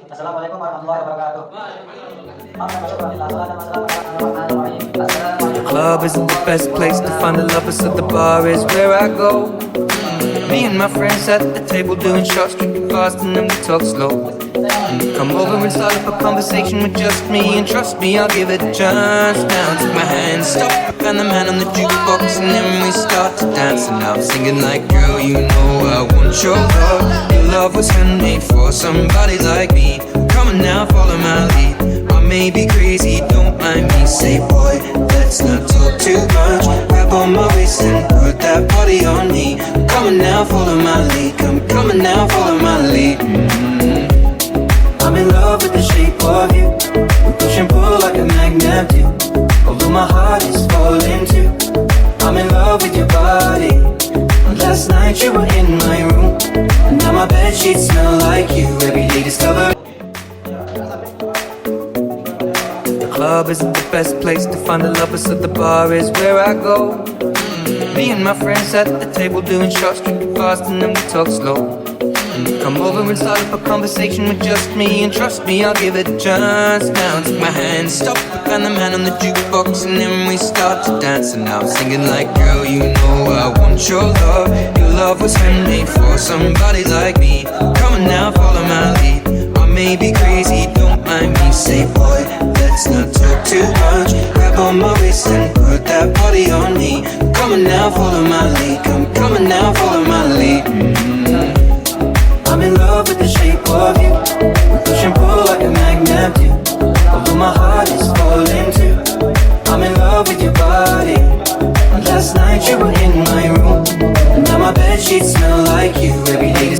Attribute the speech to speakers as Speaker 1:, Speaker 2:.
Speaker 1: Assalamualaikum warahmatullahi wabarakatuh.
Speaker 2: Club isn't the best place to find the lovers, so the bar is where I go. Me and my friends at the table doing shots, drinking fast, and then we talk slow. Come over and start up a conversation with just me, and trust me, I'll give it a chance. Now take my hand, stop, and the man on the jukebox, and then we start to dance. And now I'm singing like, girl, you know I want your love. Your love was handmade for somebody like me. Come on now, follow my lead. I may be crazy, don't mind me. Say, boy, let's not talk too much. Grab on my waist and put that body on me. Come on now, follow my lead. Come on now, follow my lead. I'm in love with the shape of you. We push and pull like a magnet do. Although my heart is falling too. I'm in love with your body. Last night you were in my room, and now my bedsheets smell like you. Every day discover. The club isn't the best place to find the lovers, so the bar is where I go. Me and my friends at the table doing shots, drinking fast, and then we talk slow. Come over and start up a conversation with just me, and trust me, I'll give it a chance. Now take my hand, stop, and the man on the jukebox, and then we start to dance. And now I'm singing like, girl, you know I want your love. Your love was handmade for somebody like me. Come on now, follow my lead. I may be crazy, don't mind me. Say, boy, let's not talk too much. Grab on my waist and put that body on me. Come on now, follow my lead. Come on now, follow my lead. I'm in love with the shape of you. We push and pull like a magnet do. Although my heart is falling too. I'm in love with your body. Last night you were in my room, and now my bedsheets smell like you. Every day